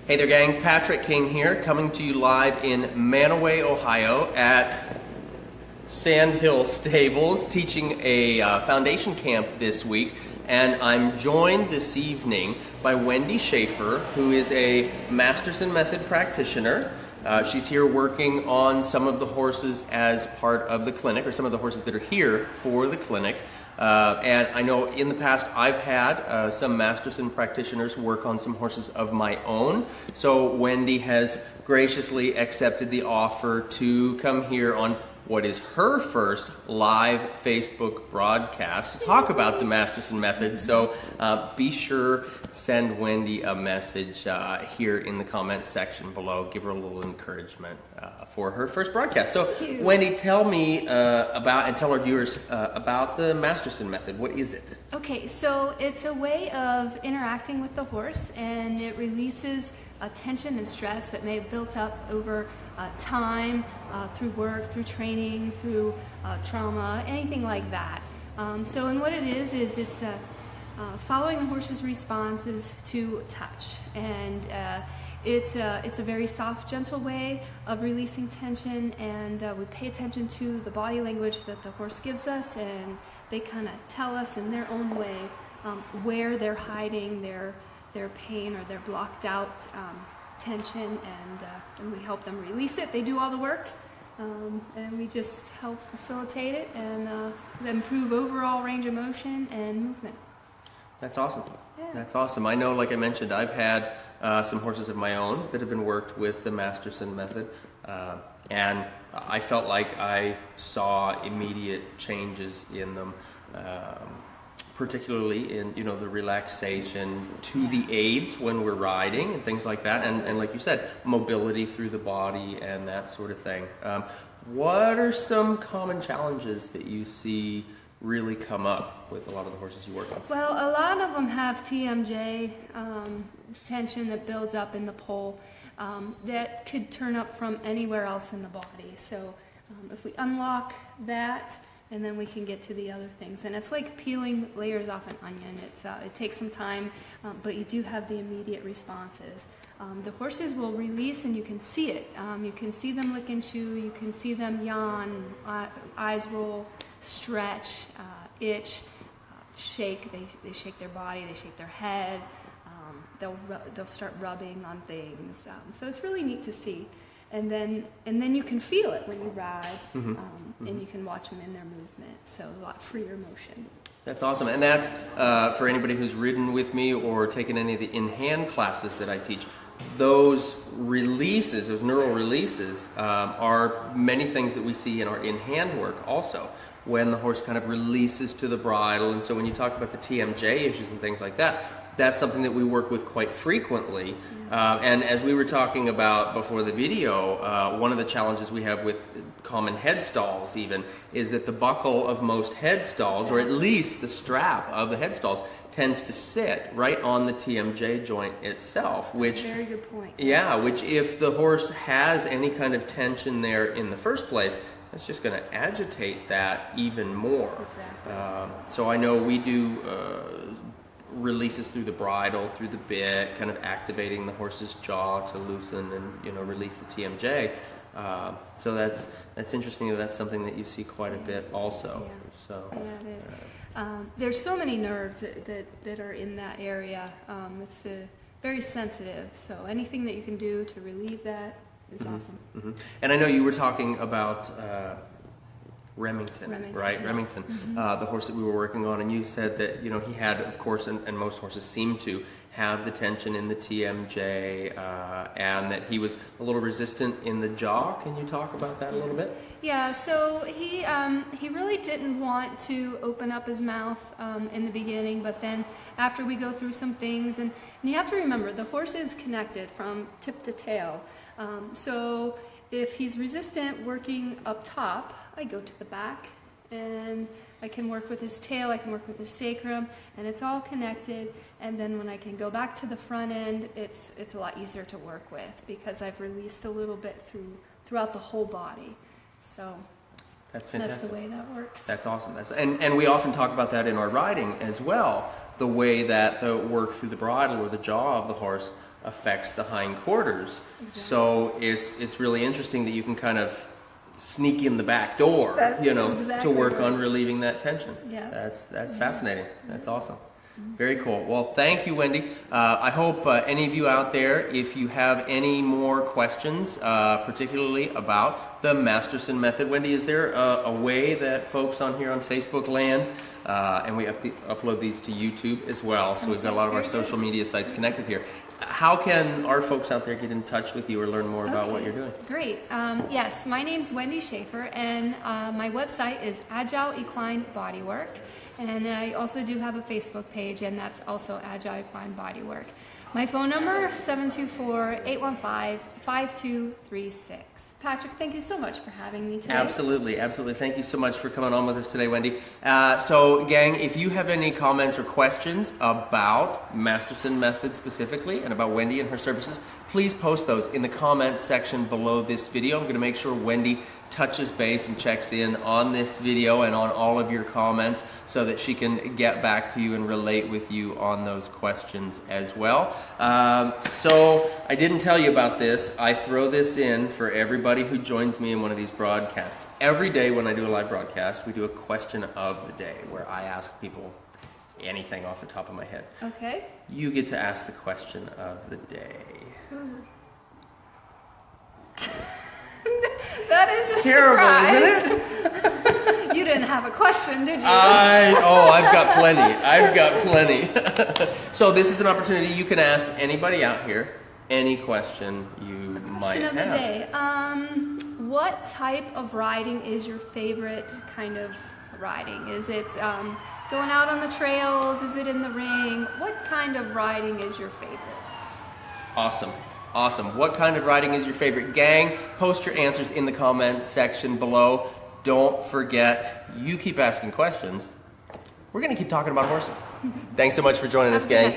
Hey there, gang. Patrick King here, coming to you live in Manaway, Ohio at Sand Hill Stables, teaching a foundation camp this week. And I'm joined this evening by Wendy Shaffer, who is a Masterson Method practitioner. She's here working on some of the horses as part of the clinic, or some of the horses that are here for the clinic. And I know in the past I've had some Masterson practitioners work on some horses of my own. So Wendy has graciously accepted the offer to come here on what is her first live Facebook broadcast to talk about the Masterson Method. So be sure, send Wendy a message here in the comment section below. Give her a little encouragement for her first broadcast. So Wendy, tell me about, and tell our viewers about the Masterson Method. What is it? Okay, so it's a way of interacting with the horse, and it releases tension and stress that may have built up over time, through work, through training, through trauma, anything like that. And what it is it's following the horse's responses to touch, and it's a very soft, gentle way of releasing tension, and we pay attention to the body language that the horse gives us, and they kind of tell us in their own way where they're hiding their pain or their blocked out tension, and we help them release it. They do all the work, and we just help facilitate it and improve overall range of motion and movement. That's awesome. Yeah. That's awesome. I know, like I mentioned, I've had some horses of my own that have been worked with the Masterson Method, and I felt like I saw immediate changes in them. Particularly in, the relaxation to the aids when we're riding and things like that, and like you said, mobility through the body and that sort of thing. What are some common challenges that you see really come up with a lot of the horses you work on? Well, a lot of them have TMJ, tension that builds up in the pole, that could turn up from anywhere else in the body. So if we unlock that, and then we can get to the other things. And it's like peeling layers off an onion. It takes some time, but you do have the immediate responses. The horses will release, and you can see it. You can see them lick and chew. You can see them yawn, eyes roll, stretch, itch, shake. They shake their body. They shake their head. They'll start rubbing on things. So it's really neat to see. And then you can feel it when you ride, and you can watch them in their movement. So a lot freer motion. That's awesome. And that's for anybody who's ridden with me or taken any of the in-hand classes that I teach. Those releases, those neural releases, are many things that we see in our in-hand work also, when the horse kind of releases to the bridle. And so when you talk about the TMJ issues and things like that, that's something that we work with quite frequently. And as we were talking about before the video, one of the challenges we have with common head stalls even is that the buckle of most head stalls, or at least the strap of the head stalls, tends to sit right on the TMJ joint itself. Which, that's a very good point. Yeah, which if the horse has any kind of tension there in the first place, that's just going to agitate that even more. Exactly. So I know we do releases through the bridle, through the bit, kind of activating the horse's jaw to loosen and release the TMJ. So that's interesting. That's something that you see quite a bit also. Yeah. So yeah, it is. There's so many nerves that are in that area. It's very sensitive. So anything that you can do to relieve that is awesome. Mm-hmm. And I know you were talking about Remington, right? Yes. Remington, the horse that we were working on, and you said that he had, of course, and most horses seem to have the tension in the TMJ, and that he was a little resistant in the jaw. Can you talk about that a little bit? Yeah. So he really didn't want to open up his mouth in the beginning, but then after we go through some things, and you have to remember the horse is connected from tip to tail, so. If he's resistant working up top, I go to the back, and I can work with his tail, I can work with his sacrum, and it's all connected. And then when I can go back to the front end, it's a lot easier to work with because I've released a little bit throughout the whole body. So that's fantastic. That's the way that works. That's awesome. And we often talk about that in our riding as well, the way that the work through the bridle or the jaw of the horse affects the hindquarters. Exactly. So it's really interesting that you can kind of sneak in the back door, That's to exactly work on right. relieving that tension. Yeah. That's fascinating. That's awesome. Very cool. Well, thank you, Wendy. I hope any of you out there, if you have any more questions, particularly about the Masterson Method. Wendy, is there a way that folks on here on Facebook land, and we upload these to YouTube as well, so we've got a lot of our social media sites connected here. How can our folks out there get in touch with you or learn more about what you're doing? Great. Yes, my name's Wendy Shaffer, and my website is Agile Equine Bodywork. And I also do have a Facebook page, and that's also Agile Equine Bodywork. My phone number, 724-815-5236. Patrick, thank you so much for having me today. Absolutely, absolutely. Thank you so much for coming on with us today, Wendy. So, gang, if you have any comments or questions about Masterson Method specifically and about Wendy and her services, please post those in the comments section below this video. I'm going to make sure Wendy touches base and checks in on this video and on all of your comments so that she can get back to you and relate with you on those questions as well. So I didn't tell you about this. I throw this in for everybody who joins me in one of these broadcasts. Every day when I do a live broadcast, we do a question of the day where I ask people anything off the top of my head. Okay. You get to ask the question of the day. That is a Terrible, surprise. isn't it? You didn't have a question, did you? I've got plenty. I've got plenty. So this is an opportunity you can ask anybody out here any question you might have. Question of the day. What type of riding is your favorite kind of riding? Is it going out on the trails? Is it in the ring? What kind of riding is your favorite? Awesome. Awesome. What kind of riding is your favorite? Gang, post your answers in the comments section below. Don't forget, you keep asking questions. We're going to keep talking about horses. Thanks so much for joining us, gang.